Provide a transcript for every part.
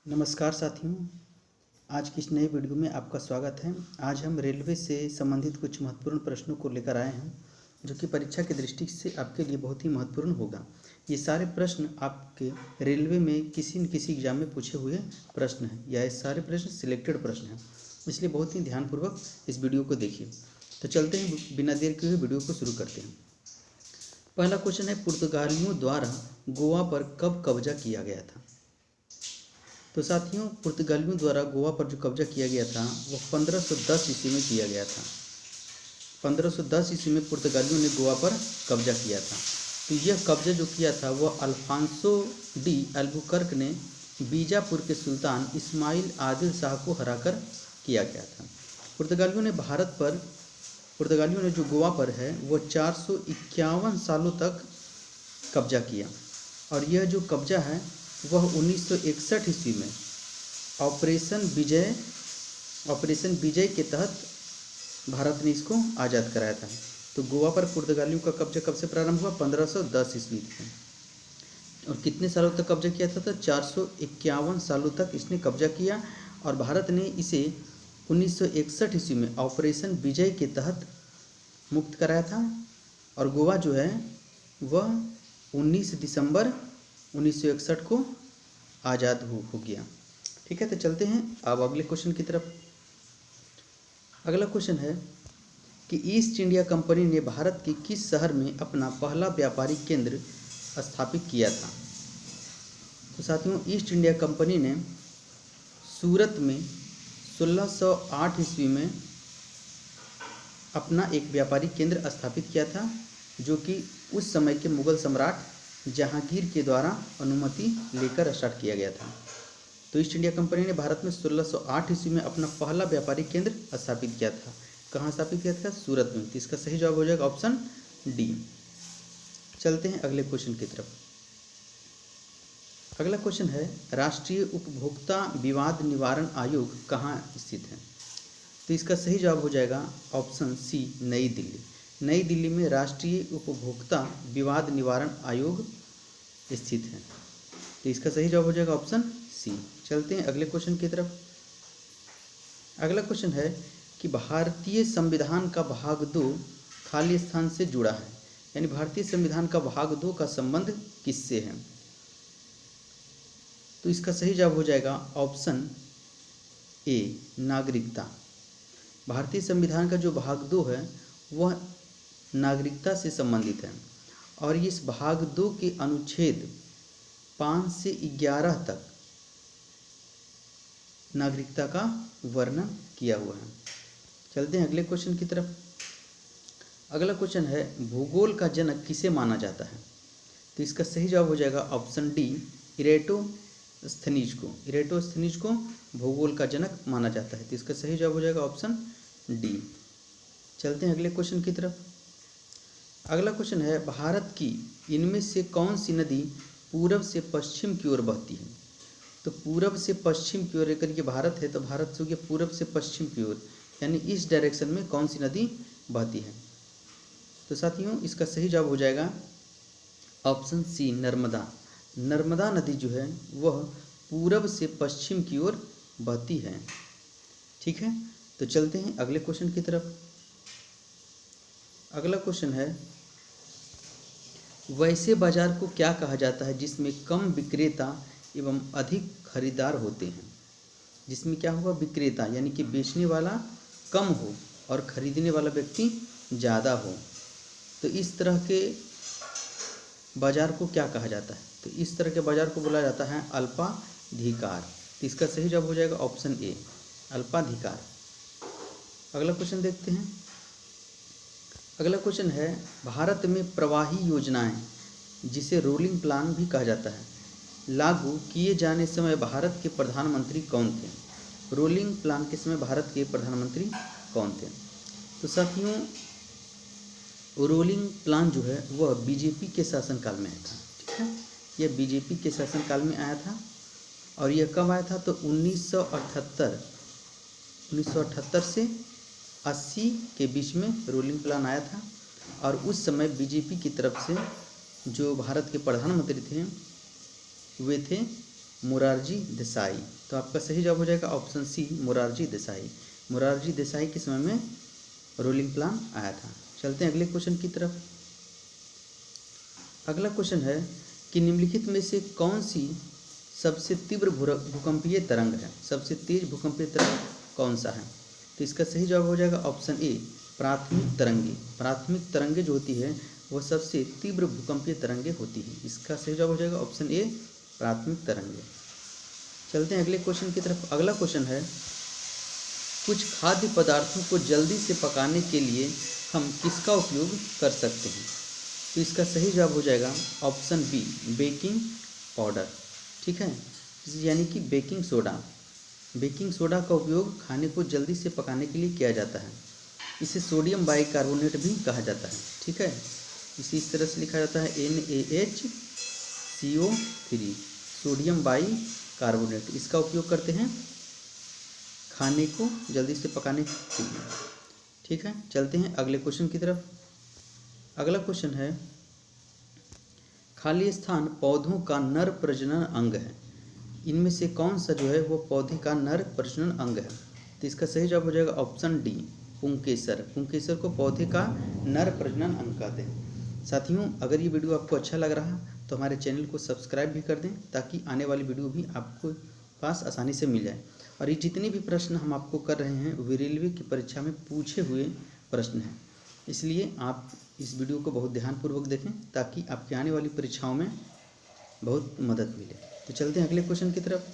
नमस्कार साथियों, आज की इस नई वीडियो में आपका स्वागत है। आज हम रेलवे से संबंधित कुछ महत्वपूर्ण प्रश्नों को लेकर आए हैं जो कि परीक्षा की दृष्टि से आपके लिए बहुत ही महत्वपूर्ण होगा। ये सारे प्रश्न आपके रेलवे में किसी न किसी एग्जाम में पूछे हुए प्रश्न हैं या ये सारे प्रश्न सिलेक्टेड प्रश्न हैं, इसलिए बहुत ही ध्यानपूर्वक इस वीडियो को देखिए। तो चलते हैं, बिना देर किए हुए वीडियो को शुरू करते हैं। पहला क्वेश्चन है, पुर्तगालियों द्वारा गोवा पर कब कब्जा किया गया था? तो साथियों, पुर्तगालियों द्वारा गोवा पर जो कब्जा किया गया था वो 1510 ईस्वी में किया गया था। 1510 ईस्वी में पुर्तगालियों ने गोवा पर कब्जा किया था। तो यह कब्जा जो किया था वह अल्फांसो डी अल्बुकर्क ने बीजापुर के सुल्तान इस्माइल आदिल शाह को हराकर किया गया था। पुर्तगालियों ने जो गोवा पर है वह 451 सालों तक कब्जा किया और यह जो कब्जा है वह 1961 ईस्वी में ऑपरेशन विजय के तहत भारत ने इसको आज़ाद कराया था। तो गोवा पर पुर्तगालियों का कब्जा कब से प्रारंभ हुआ? 1510 ईस्वी में। और कितने सालों तक कब्जा किया था? तो 451 सालों तक इसने कब्जा किया और भारत ने इसे 1961 ईस्वी में ऑपरेशन विजय के तहत मुक्त कराया था। और गोवा जो है वह 19 दिसंबर 1961 को आज़ाद हो गया। ठीक है, तो चलते हैं अब अगले क्वेश्चन की तरफ। अगला क्वेश्चन है कि ईस्ट इंडिया कंपनी ने भारत के किस शहर में अपना पहला व्यापारिक केंद्र स्थापित किया था? तो साथियों, ईस्ट इंडिया कंपनी ने सूरत में 1608 ईस्वी में अपना एक व्यापारिक केंद्र स्थापित किया था, जो कि उस समय के मुगल सम्राट जहांगीर के द्वारा अनुमति लेकर स्टार्ट किया गया था। तो ईस्ट इंडिया कंपनी ने भारत में 1608 ईस्वी में अपना पहला व्यापारिक केंद्र स्थापित किया था। कहाँ स्थापित किया था? सूरत में। तो इसका सही जवाब हो जाएगा ऑप्शन डी। चलते हैं अगले क्वेश्चन की तरफ। अगला क्वेश्चन है, राष्ट्रीय उपभोक्ता विवाद निवारण आयोग कहाँ स्थित है? तो इसका सही जवाब हो जाएगा ऑप्शन सी, नई दिल्ली। नई दिल्ली में राष्ट्रीय उपभोक्ता विवाद निवारण आयोग स्थित है। तो इसका सही जवाब हो जाएगा ऑप्शन सी। चलते हैं अगले क्वेश्चन की तरफ। अगला क्वेश्चन है कि भारतीय संविधान का भाग 2 खाली स्थान से जुड़ा है, यानी भारतीय संविधान का भाग 2 का संबंध किससे है? तो इसका सही जवाब हो जाएगा ऑप्शन ए, नागरिकता। भारतीय संविधान का जो भाग 2 है वह नागरिकता से संबंधित है और इस भाग 2 के अनुच्छेद 5 से 11 तक नागरिकता का वर्णन किया हुआ है। चलते हैं अगले क्वेश्चन की तरफ। अगला क्वेश्चन है, भूगोल का जनक किसे माना जाता है? तो इसका सही जवाब हो जाएगा ऑप्शन डी, इरेटोस्थनीज को। इरेटोस्थनीज को भूगोल का जनक माना जाता है। तो इसका सही जवाब हो जाएगा ऑप्शन डी। चलते हैं अगले क्वेश्चन की तरफ। अगला क्वेश्चन है, भारत की इनमें से कौन सी नदी पूरब से पश्चिम की ओर बहती है? तो पूरब से पश्चिम की ओर, अगर ये भारत है तो भारत से ये पूरब से पश्चिम की ओर, यानी इस डायरेक्शन में कौन सी नदी बहती है? तो साथियों, इसका सही जवाब हो जाएगा ऑप्शन सी, नर्मदा। नर्मदा नदी जो है वह पूरब से पश्चिम की ओर बहती है। ठीक है, तो चलते हैं अगले क्वेश्चन की तरफ। अगला क्वेश्चन है, वैसे बाजार को क्या कहा जाता है जिसमें कम विक्रेता एवं अधिक खरीदार होते हैं? जिसमें क्या होगा? विक्रेता यानी कि बेचने वाला कम हो और खरीदने वाला व्यक्ति ज़्यादा हो। तो इस तरह के बाजार को क्या कहा जाता है? तो इस तरह के बाजार को बोला जाता है अल्पाधिकार। तो इसका सही जवाब हो जाएगा ऑप्शन ए, अल्पाधिकार। अगला क्वेश्चन देखते हैं। अगला क्वेश्चन है, भारत में प्रवाही योजनाएं, जिसे रोलिंग प्लान भी कहा जाता है, लागू किए जाने समय भारत के प्रधानमंत्री कौन थे? रोलिंग प्लान के समय भारत के प्रधानमंत्री कौन थे? तो साथियों, रोलिंग प्लान जो है वह बीजेपी के शासनकाल में आया था। ठीक है, यह बीजेपी के शासनकाल में आया था और यह कब आया था? तो 1978 से 80 के बीच में रोलिंग प्लान आया था और उस समय बीजेपी की तरफ से जो भारत के प्रधानमंत्री थे वे थे मोरारजी देसाई। तो आपका सही जवाब हो जाएगा ऑप्शन सी मोरारजी देसाई। मोरारजी देसाई के समय में रोलिंग प्लान आया था। चलते हैं अगले क्वेश्चन की तरफ। अगला क्वेश्चन है कि निम्नलिखित में से कौन सी सबसे तीव्र भूकंपीय तरंग है, सबसे तेज भूकंपीय तरंग कौन सा है। तो इसका सही जवाब हो जाएगा ऑप्शन ए प्राथमिक तरंगे। प्राथमिक तरंगे जो होती है वह सबसे तीव्र भूकंपीय तरंगे होती है। इसका सही जवाब हो जाएगा ऑप्शन ए प्राथमिक तरंगे। चलते हैं अगले क्वेश्चन की तरफ। अगला क्वेश्चन है कुछ खाद्य पदार्थों को जल्दी से पकाने के लिए हम किसका उपयोग कर सकते हैं। तो इसका सही जवाब हो जाएगा ऑप्शन बी बेकिंग पाउडर। ठीक है, यानी कि बेकिंग सोडा। बेकिंग सोडा का उपयोग खाने को जल्दी से पकाने के लिए किया जाता है। इसे सोडियम बाइकार्बोनेट भी कहा जाता है। ठीक है, इसी इस तरह से लिखा जाता है NaHCO3 सोडियम बाइकार्बोनेट। इसका उपयोग करते हैं खाने को जल्दी से पकाने के लिए। ठीक है, चलते हैं अगले क्वेश्चन की तरफ। अगला क्वेश्चन है खाली स्थान पौधों का नर प्रजनन अंग है। इनमें से कौन सा जो है वो पौधे का नर प्रजनन अंग है। तो इसका सही जवाब हो जाएगा ऑप्शन डी पुंकेसर। पुंकेसर को पौधे का नर प्रजनन अंग कहते हैं। साथियों, अगर ये वीडियो आपको अच्छा लग रहा तो हमारे चैनल को सब्सक्राइब भी कर दें ताकि आने वाली वीडियो भी आपको पास आसानी से मिल जाए। और ये जितने भी प्रश्न हम आपको कर रहे हैं वे रेलवे की परीक्षा में पूछे हुए प्रश्न हैं, इसलिए आप इस वीडियो को बहुत ध्यानपूर्वक देखें ताकि आपकी आने वाली परीक्षाओं में बहुत मदद मिले। तो चलते हैं अगले क्वेश्चन की तरफ।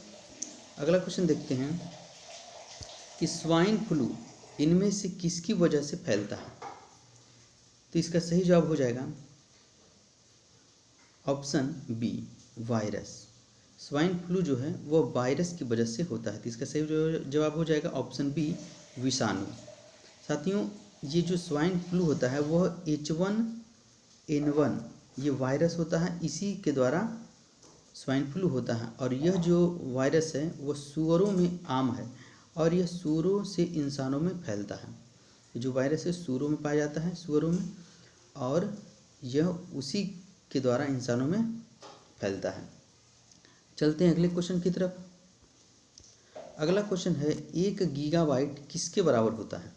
अगला क्वेश्चन देखते हैं कि स्वाइन फ्लू इनमें से किसकी वजह से फैलता है। तो इसका सही जवाब हो जाएगा option B virus. Swine flu जो है वो वायरस की वजह से होता है। तो इसका सही जवाब हो जाएगा ऑप्शन बी विषाणु। साथियों, ये जो स्वाइन फ्लू होता है वह H1N1 ये वायरस होता है, इसी के द्वारा स्वाइन फ्लू होता है। और यह जो वायरस है वह सूअरों में आम है और यह सूअरों से इंसानों में फैलता है। ये जो वायरस है सूअरों में पाया जाता है, सूअरों में, और यह उसी के द्वारा इंसानों में फैलता है। चलते हैं अगले क्वेश्चन की तरफ। अगला क्वेश्चन है 1 गीगाबाइट किसके बराबर होता है।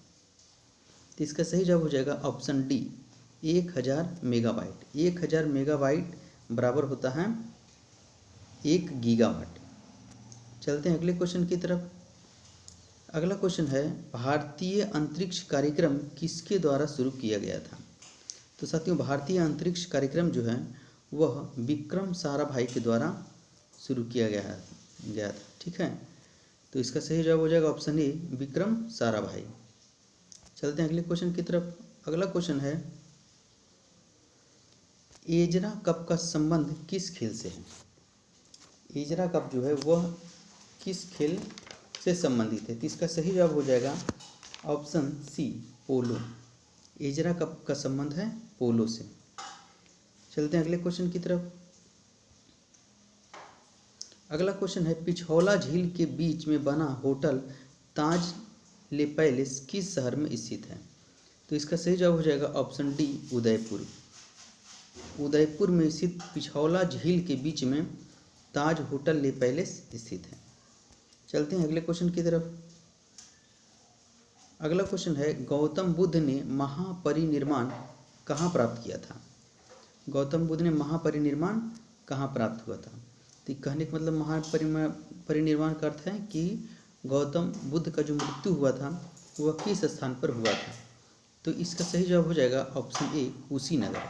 तो इसका सही जवाब हो जाएगा ऑप्शन डी 1000 मेगाबाइट। 1000 मेगाबाइट बराबर होता है 1 गीगावाट। चलते हैं अगले क्वेश्चन की तरफ। अगला क्वेश्चन है भारतीय अंतरिक्ष कार्यक्रम किसके द्वारा शुरू किया गया था। तो साथियों, भारतीय अंतरिक्ष कार्यक्रम जो है वह विक्रम साराभाई के द्वारा शुरू किया गया था। ठीक है, तो इसका सही जवाब हो जाएगा ऑप्शन ए विक्रम साराभाई। चलते हैं अगले क्वेश्चन की तरफ। अगला क्वेश्चन है एजरा कप का संबंध किस खेल से है। एजरा कप जो है वह किस खेल से संबंधित है। तो इसका सही जवाब हो जाएगा ऑप्शन सी पोलो। एजरा कप का संबंध है पोलो से। चलते हैं अगले क्वेश्चन की तरफ। अगला क्वेश्चन है पिछौला झील के बीच में बना होटल ताज ले पैलेस किस शहर में स्थित है। तो इसका सही जवाब हो जाएगा ऑप्शन डी उदयपुर। उदयपुर में स्थित पिछौला झील के बीच में ताज होटल ले पैलेस स्थित है। चलते हैं अगले क्वेश्चन की तरफ। अगला क्वेश्चन है गौतम बुद्ध ने महापरिनिर्वाण कहाँ प्राप्त किया था। गौतम बुद्ध ने महापरिनिर्वाण कहाँ प्राप्त हुआ था। तो कहने का मतलब महापरिनिर्वाण का अर्थ है कि गौतम बुद्ध का जो मृत्यु हुआ था वह किस स्थान पर हुआ था। तो इसका सही जवाब हो जाएगा ऑप्शन ए कुशीनगर।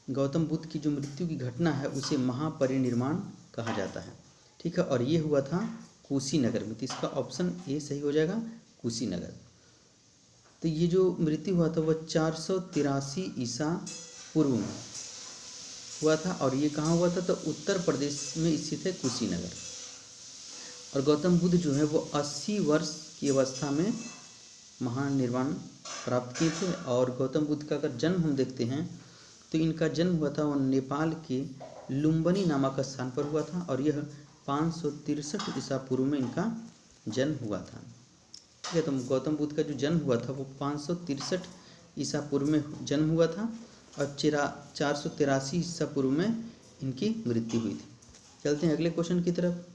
गौतम बुद्ध की जो मृत्यु की घटना है उसे महापरिनिर्वाण कहा जाता है। ठीक है, और ये हुआ था कुशीनगर में। तो इसका ऑप्शन ए सही हो जाएगा कुशीनगर। तो ये जो मृत्यु हुआ था वह 483 ईसा पूर्व में हुआ था और ये कहाँ हुआ था, तो उत्तर प्रदेश में स्थित है कुशीनगर। और गौतम बुद्ध जो है वो 80 वर्ष की अवस्था में महानिर्वाण प्राप्त किए थे। और गौतम बुद्ध का अगर जन्म हम देखते हैं तो इनका जन्म हुआ था वो नेपाल के लुम्बिनी नामक स्थान पर हुआ था और यह 563 ईसा पूर्व में इनका जन्म हुआ था। ठीक है, तो गौतम बुद्ध का जो जन्म हुआ था वो 563 ईसा पूर्व में जन्म हुआ था और 483 ईसा पूर्व में इनकी मृत्यु हुई थी। चलते हैं अगले क्वेश्चन की तरफ।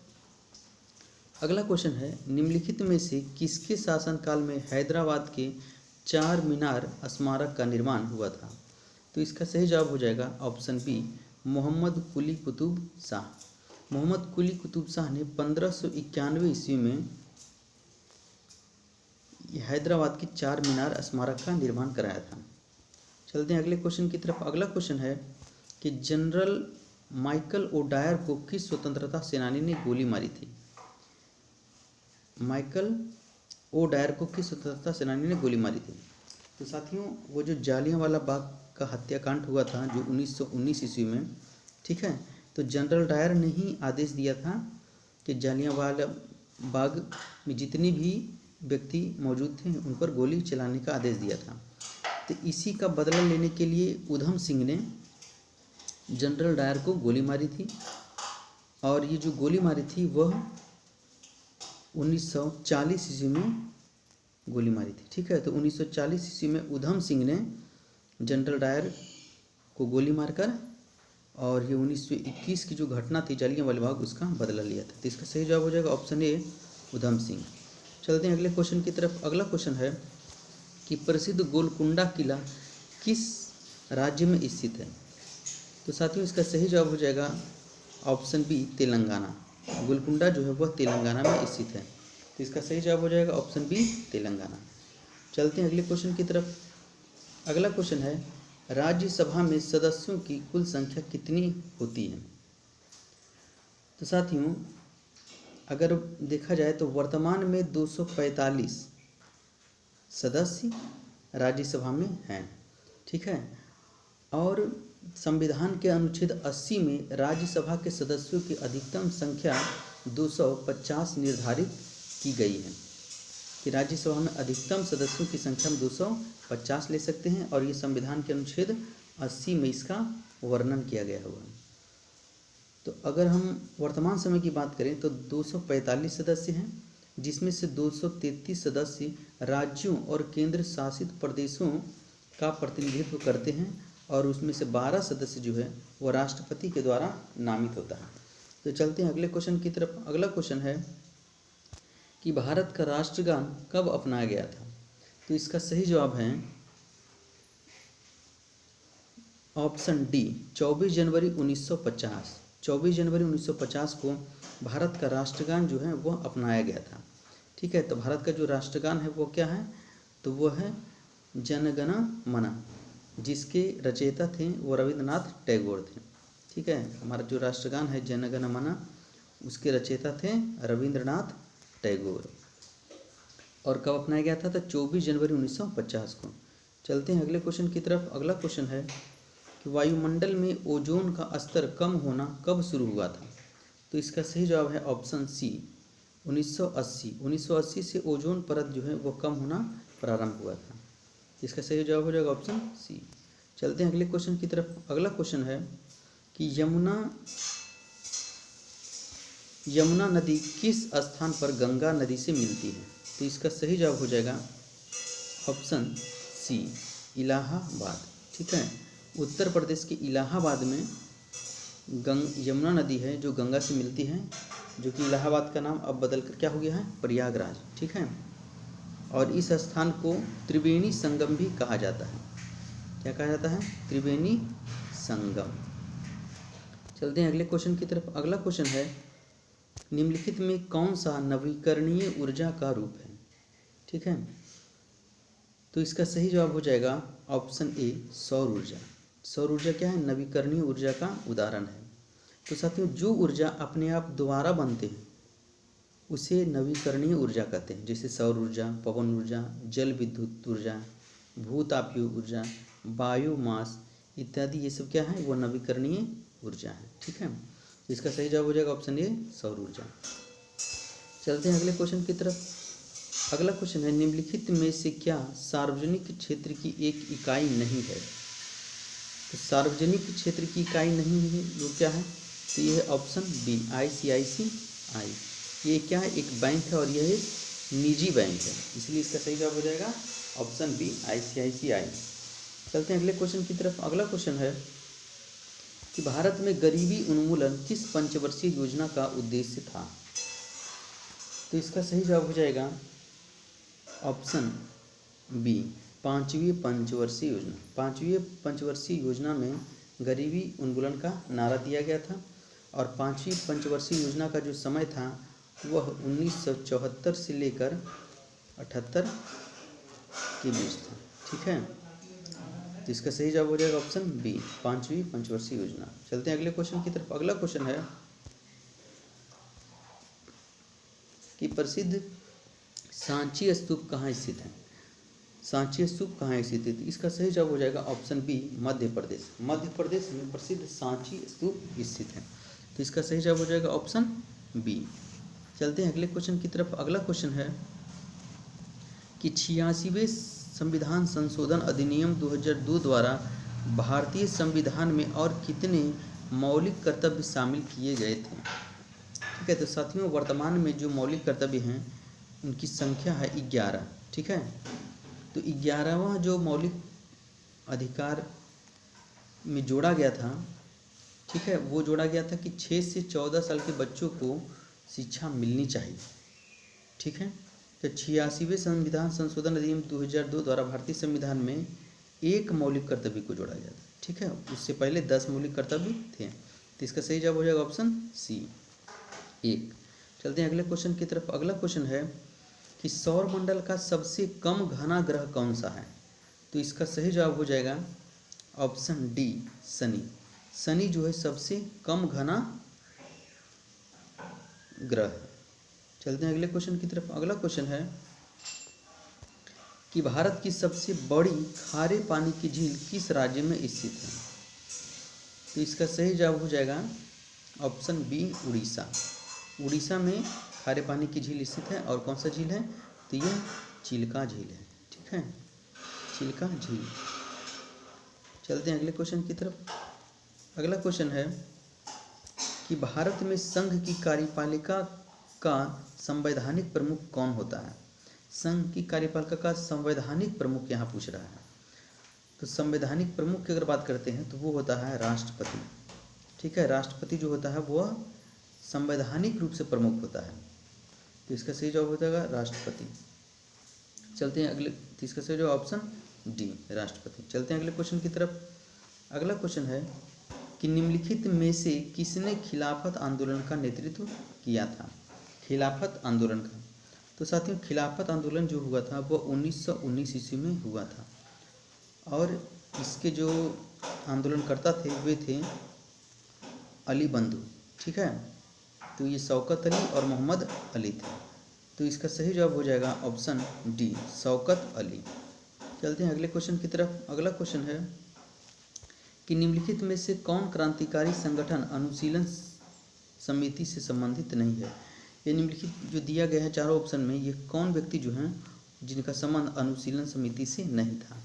अगला क्वेश्चन है, निम्नलिखित में से किसके शासनकाल में हैदराबाद के चार मीनार स्मारक का निर्माण हुआ था? तो इसका सही जवाब हो जाएगा ऑप्शन बी, मोहम्मद कुली कुतुब शाह। मोहम्मद कुली कुतुब शाह ने 1591 ईस्वी में हैदराबाद की चार मीनार स्मारक का निर्माण कराया था। चलते हैं अगले क्वेश्चन की तरफ। अगला क्वेश्चन है कि जनरल माइकल ओडायर को किस स्वतंत्रता सेनानी ने गोली मारी थी? माइकल ओडायर को किस स्वतंत्रता सेनानी ने गोली मारी थी? तो साथियों, वो जो जालियांवाला बाग का हत्याकांड हुआ था जो 1919 ईस्वी में, ठीक है, तो जनरल डायर ने ही आदेश दिया था कि जालियांवाला बाग में जितनी भी व्यक्ति मौजूद थे उन पर गोली चलाने का आदेश दिया था। तो इसी का बदला लेने के लिए उधम सिंह ने जनरल डायर को गोली मारी थी, और ये जो गोली मारी थी वह 1940 ईस्वी में गोली मारी थी, ठीक है। तो 1940 ईस्वी में उधम सिंह ने जनरल डायर को गोली मारकर, और ये 1921 की जो घटना थी जालियांवाला बाग उसका बदला लिया था। तो इसका सही जवाब हो जाएगा ऑप्शन ए, उधम सिंह। चलते हैं अगले क्वेश्चन की तरफ। अगला क्वेश्चन है कि प्रसिद्ध गोलकुंडा किला किस राज्य में स्थित है? तो साथियों, इसका सही जवाब हो जाएगा ऑप्शन बी, तेलंगाना। गोलकुंडा जो है वह तेलंगाना में स्थित है। तो इसका सही जवाब हो जाएगा ऑप्शन बी, तेलंगाना। चलते हैं अगले क्वेश्चन की तरफ। अगला क्वेश्चन है, राज्यसभा में सदस्यों की कुल संख्या कितनी होती है? तो साथियों, अगर देखा जाए तो वर्तमान में 245 सदस्य राज्यसभा में हैं, ठीक है। और संविधान के अनुच्छेद 80 में राज्यसभा के सदस्यों की अधिकतम संख्या 250 निर्धारित की गई है कि राज्यसभा में अधिकतम सदस्यों की संख्या हम 250 ले सकते हैं, और ये संविधान के अनुच्छेद 80 में इसका वर्णन किया गया हुआ है। तो अगर हम वर्तमान समय की बात करें तो 245 सदस्य हैं, जिसमें से 233 सदस्य राज्यों और केंद्र शासित प्रदेशों का प्रतिनिधित्व करते हैं, और उसमें से 12 सदस्य जो है वो राष्ट्रपति के द्वारा नामित होता है। तो चलते हैं अगले क्वेश्चन की तरफ। अगला क्वेश्चन है कि भारत का राष्ट्रगान कब अपनाया गया था? तो इसका सही जवाब है ऑप्शन डी, 24 जनवरी 1950। 24 जनवरी 1950 को भारत का राष्ट्रगान जो है वह अपनाया गया था, ठीक है। तो भारत का जो राष्ट्रगान है वो क्या है? तो वो है जनगण मन, जिसके रचयिता थे वो रविंद्रनाथ टैगोर थे, ठीक है। हमारा जो राष्ट्रगान है जनगण मन, उसके रचयिता थे रविंद्रनाथ टैगोर। और कब अपनाया गया था? तो 24 जनवरी 1950 को। चलते हैं अगले क्वेश्चन की तरफ। अगला क्वेश्चन है कि वायुमंडल में ओजोन का स्तर कम होना कब शुरू हुआ था? तो इसका सही जवाब है ऑप्शन सी, 1980। 1980 से ओजोन परत जो है वो कम होना प्रारंभ हुआ था। इसका सही जवाब हो जाएगा ऑप्शन सी। चलते हैं अगले क्वेश्चन की तरफ। अगला क्वेश्चन है कि यमुना नदी किस स्थान पर गंगा नदी से मिलती है? तो इसका सही जवाब हो जाएगा ऑप्शन सी, इलाहाबाद, ठीक है। उत्तर प्रदेश के इलाहाबाद में यमुना नदी है जो गंगा से मिलती है, जो कि इलाहाबाद का नाम अब बदल कर क्या हो गया है? प्रयागराज, ठीक है। और इस स्थान को त्रिवेणी संगम भी कहा जाता है। क्या कहा जाता है? त्रिवेणी संगम। चलते हैं अगले क्वेश्चन की तरफ। अगला क्वेश्चन है, निम्नलिखित में कौन सा नवीकरणीय ऊर्जा का रूप है? ठीक है, तो इसका सही जवाब हो जाएगा ऑप्शन ए, सौर ऊर्जा। सौर ऊर्जा क्या है? नवीकरणीय ऊर्जा का उदाहरण है। तो साथियों, जो ऊर्जा अपने आप दोबारा बनते हैं उसे नवीकरणीय ऊर्जा कहते हैं, जैसे सौर ऊर्जा, पवन ऊर्जा, जल विद्युत ऊर्जा, भूतापीय ऊर्जा, बायोमास इत्यादि, ये सब क्या है? वो नवीकरणीय ऊर्जा है, ठीक है। इसका सही जवाब हो जाएगा ऑप्शन ए, सौर ऊर्जा। चलते हैं अगले क्वेश्चन की तरफ। अगला क्वेश्चन है, निम्नलिखित में से क्या सार्वजनिक क्षेत्र की एक इकाई नहीं है? तो सार्वजनिक क्षेत्र की इकाई नहीं है वो क्या है? तो ये है ऑप्शन बी, ICICI। ये क्या है? एक बैंक है और यह एक निजी बैंक है, इसलिए इसका सही जवाब हो जाएगा ऑप्शन बी, ICICI। चलते हैं अगले क्वेश्चन की तरफ। अगला क्वेश्चन है कि भारत में गरीबी उन्मूलन किस पंचवर्षीय योजना का उद्देश्य था। तो इसका सही जवाब हो जाएगा ऑप्शन बी, पाँचवीं पंचवर्षीय योजना। पाँचवीं पंचवर्षीय योजना में गरीबी उन्मूलन का नारा दिया गया था और पाँचवीं पंचवर्षीय योजना का जो समय था वह 1974 से लेकर 78 के बीच था। ठीक है, तो इसका सही जवाब हो जाएगा ऑप्शन बी, पाँचवीं पंचवर्षीय योजना। चलते हैं अगले क्वेश्चन की तरफ। अगला क्वेश्चन है कि प्रसिद्ध सांची स्तूप कहाँ स्थित है। सांची स्तूप कहाँ स्थित है, इसका सही जवाब हो जाएगा ऑप्शन बी, मध्य प्रदेश। मध्य प्रदेश में प्रसिद्ध सांची स्तूप स्थित है, तो इसका सही जवाब हो जाएगा ऑप्शन बी। चलते हैं अगले क्वेश्चन की तरफ। अगला क्वेश्चन है कि 86वें संविधान संशोधन अधिनियम 2002 द्वारा भारतीय संविधान में और कितने मौलिक कर्तव्य शामिल किए गए थे। ठीक है, तो साथियों वर्तमान में जो मौलिक कर्तव्य हैं उनकी संख्या है 11। ठीक है, तो 11वां जो मौलिक अधिकार में जोड़ा गया था, ठीक है, वो जोड़ा गया था कि 6 से 14 साल के बच्चों को शिक्षा मिलनी चाहिए। ठीक है, तो 86वें संविधान संशोधन अधिनियम 2002 द्वारा भारतीय संविधान में एक मौलिक कर्तव्य को जोड़ा गया था। ठीक है, उससे पहले 10 मौलिक कर्तव्य थे, तो इसका सही जवाब हो जाएगा ऑप्शन सी, 1। चलते हैं अगले क्वेश्चन की तरफ। अगला क्वेश्चन है कि सौरमंडल का सबसे कम घना ग्रह कौन सा है। तो इसका सही जवाब हो जाएगा ऑप्शन डी, शनि। शनि जो है सबसे कम घना ग्रह है। चलते हैं अगले क्वेश्चन की तरफ। अगला क्वेश्चन है कि भारत की सबसे बड़ी खारे पानी की झील किस राज्य में स्थित है। तो इसका सही जवाब हो जाएगा ऑप्शन बी, उड़ीसा। उड़ीसा में खारे पानी की झील स्थित है और कौन सा झील है, तो यह चिल्का झील है। ठीक है, चिल्का झील। चलते हैं अगले क्वेश्चन की तरफ। अगला क्वेश्चन है कि भारत में संघ की कार्यपालिका का संवैधानिक प्रमुख कौन होता है। संघ की कार्यपालिका का संवैधानिक प्रमुख यहाँ पूछ रहा है। तो संवैधानिक प्रमुख की अगर बात करते हैं तो वो होता है राष्ट्रपति। ठीक है, राष्ट्रपति जो होता है वह संवैधानिक रूप से प्रमुख होता है, तो इसका सही जवाब हो जाएगा राष्ट्रपति। चलते हैं अगले, तो इसका सही जवाब ऑप्शन डी, राष्ट्रपति। चलते हैं अगले क्वेश्चन की तरफ। अगला क्वेश्चन है कि निम्नलिखित में से किसने खिलाफत आंदोलन का नेतृत्व किया था। खिलाफत आंदोलन का, तो साथियों खिलाफत आंदोलन जो हुआ था वो 1919 ईस्वी में हुआ था और इसके जो आंदोलनकर्ता थे वे थे अली बंधु। ठीक है, तो ये शौकत अली और मोहम्मद अली थे, तो इसका सही जवाब हो जाएगा ऑप्शन डी, शौकत अली। चलते हैं अगले क्वेश्चन की तरफ। अगला क्वेश्चन है कि निम्नलिखित में से कौन क्रांतिकारी संगठन अनुशीलन समिति से संबंधित नहीं है। ये निम्नलिखित जो दिया गया है चारों ऑप्शन में, ये कौन व्यक्ति जो हैं जिनका संबंध अनुशीलन समिति से नहीं था।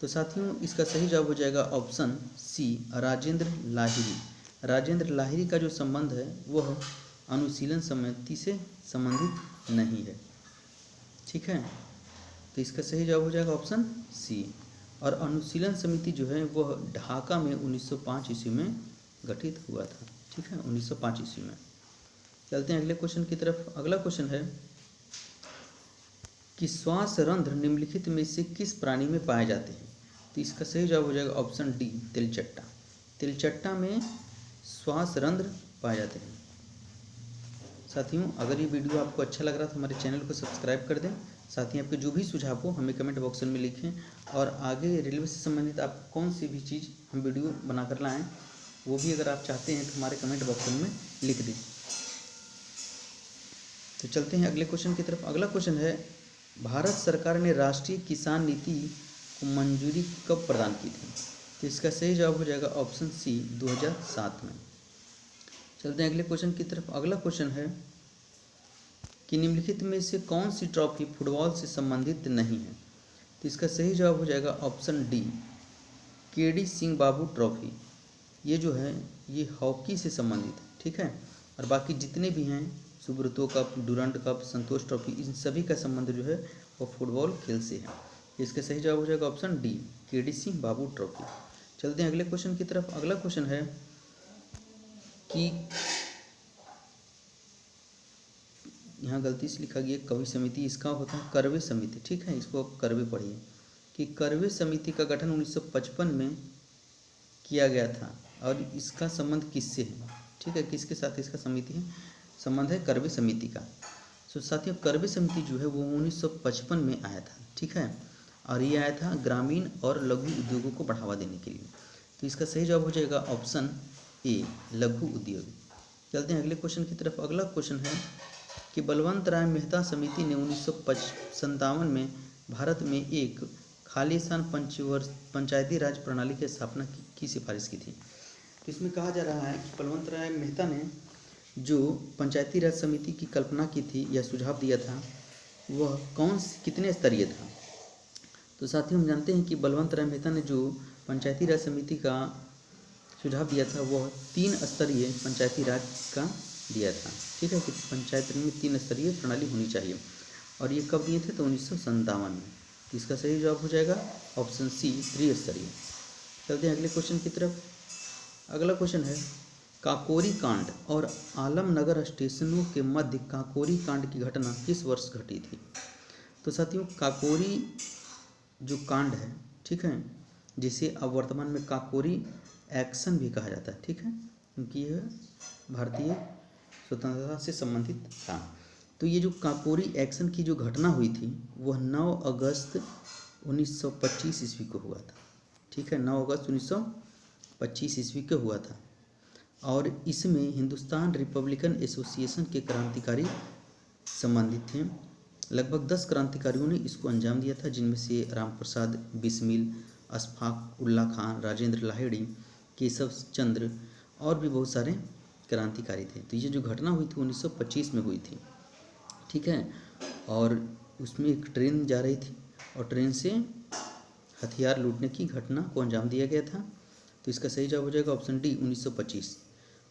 तो साथियों इसका सही जवाब हो जाएगा ऑप्शन सी, राजेंद्र लाहिड़ी। राजेंद्र लाहिड़ी का जो संबंध है वह अनुशीलन समिति से संबंधित नहीं है। ठीक है, तो इसका सही जवाब हो जाएगा ऑप्शन सी। और अनुशीलन समिति जो है वह ढाका में 1905 ईस्वी में गठित हुआ था। ठीक है, 1905 ईस्वी में। चलते हैं अगले क्वेश्चन की तरफ। अगला क्वेश्चन है कि श्वास रंध्र निम्नलिखित में से किस प्राणी में पाए जाते हैं। तो इसका सही जवाब हो जाएगा ऑप्शन डी, तिलचट्टा। तिलचट्टा में श्वास रंध्र पाए जाते हैं। साथियों अगर ये वीडियो आपको अच्छा लग रहा है तो हमारे चैनल को सब्सक्राइब कर दें। साथ ही आपके जो भी सुझाव हो हमें कमेंट बॉक्स में लिखें और आगे रेलवे से संबंधित आप कौन सी भी चीज़ हम वीडियो बनाकर लाएं वो भी अगर आप चाहते हैं तो हमारे कमेंट बॉक्स में लिख दें। तो चलते हैं अगले क्वेश्चन की तरफ। अगला क्वेश्चन है भारत सरकार ने राष्ट्रीय किसान नीति को मंजूरी कब प्रदान की थी। तो इसका सही जवाब हो जाएगा ऑप्शन सी, 2007 में। चलते हैं अगले क्वेश्चन की तरफ। अगला क्वेश्चन है कि निम्नलिखित में से कौन सी ट्रॉफी फुटबॉल से संबंधित नहीं है। तो इसका सही जवाब हो जाएगा ऑप्शन डी, केडी सिंह बाबू ट्रॉफी। ये जो है ये हॉकी से संबंधित है। ठीक है, और बाकी जितने भी हैं सुब्रतो कप, डुरंड कप, संतोष ट्रॉफी, इन सभी का संबंध जो है वो फुटबॉल खेल से है। इसका सही जवाब हो जाएगा ऑप्शन डी, केडी सिंह बाबू ट्रॉफी। चलते हैं अगले क्वेश्चन की तरफ। अगला क्वेश्चन है कि यहाँ गलती से लिखा गया कवि समिति, इसका होता है करवे समिति। ठीक है, इसको आप करवे पढ़िए कि करवे समिति का गठन 1955 में किया गया था और इसका संबंध किससे है। ठीक है, किसके साथ इसका समिति है, संबंध है करवे समिति का। तो साथियों करवे समिति जो है वो 1955 में आया था। ठीक है, और ये आया था ग्रामीण और लघु उद्योगों को बढ़ावा देने के लिए। तो इसका सही जवाब हो जाएगा ऑप्शन ए, लघु उद्योग। चलते हैं अगले क्वेश्चन की तरफ। अगला क्वेश्चन है कि बलवंत राय मेहता समिति ने 1957 में भारत में एक खालिस्तान पंचायती राज प्रणाली की स्थापना की सिफारिश की थी। तो इसमें कहा जा रहा है कि बलवंत राय मेहता ने जो पंचायती राज समिति की कल्पना की थी या सुझाव दिया था वह कितने स्तरीय था। तो साथियों हम जानते हैं कि बलवंत राय मेहता ने जो पंचायती राज समिति का सुझाव दिया था वह 3 स्तरीय पंचायती राज का दिया था। ठीक है, कि पंचायत में 3 स्तरीय प्रणाली होनी चाहिए और ये कब दिए थे, तो 1957 में। तो इसका सही जवाब हो जाएगा ऑप्शन सी, 3 स्तरीय। चलते हैं अगले क्वेश्चन की तरफ। अगला क्वेश्चन है काकोरी कांड और आलमनगर स्टेशनों के मध्य काकोरी कांड की घटना किस वर्ष घटी थी। तो साथियों काकोरी जो कांड है, ठीक है, जिसे अब वर्तमान में काकोरी एक्शन भी कहा जाता है। ठीक है, क्योंकि यह भारतीय स्वतंत्रता से संबंधित था। तो ये जो काकोरी एक्शन की जो घटना हुई थी वह 9 अगस्त 1925 ईस्वी को हुआ था। ठीक है, 9 अगस्त 1925 ईस्वी को हुआ था और इसमें हिंदुस्तान रिपब्लिकन एसोसिएशन के क्रांतिकारी संबंधित थे। लगभग 10 क्रांतिकारियों ने इसको अंजाम दिया था, जिनमें से राम प्रसाद बिस्मिल, अशफाक उल्ला खान, राजेंद्र लाहिड़ी, केशव चंद्र और भी बहुत सारे क्रांतिकारी थे। तो ये जो घटना हुई थी 1925 में हुई थी। ठीक है, और उसमें एक ट्रेन जा रही थी और ट्रेन से हथियार लूटने की घटना को अंजाम दिया गया था। तो इसका सही जवाब हो जाएगा ऑप्शन डी, 1925।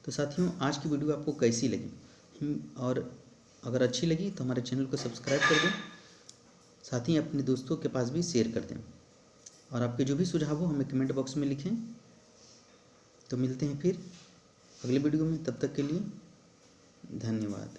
तो साथियों आज की वीडियो आपको कैसी लगी, और अगर अच्छी लगी तो हमारे चैनल को सब्सक्राइब कर दें, साथ ही अपने दोस्तों के पास भी शेयर कर दें और आपके जो भी सुझाव हो हमें कमेंट बॉक्स में लिखें। तो मिलते हैं फिर अगले वीडियो में, तब तक के लिए धन्यवाद।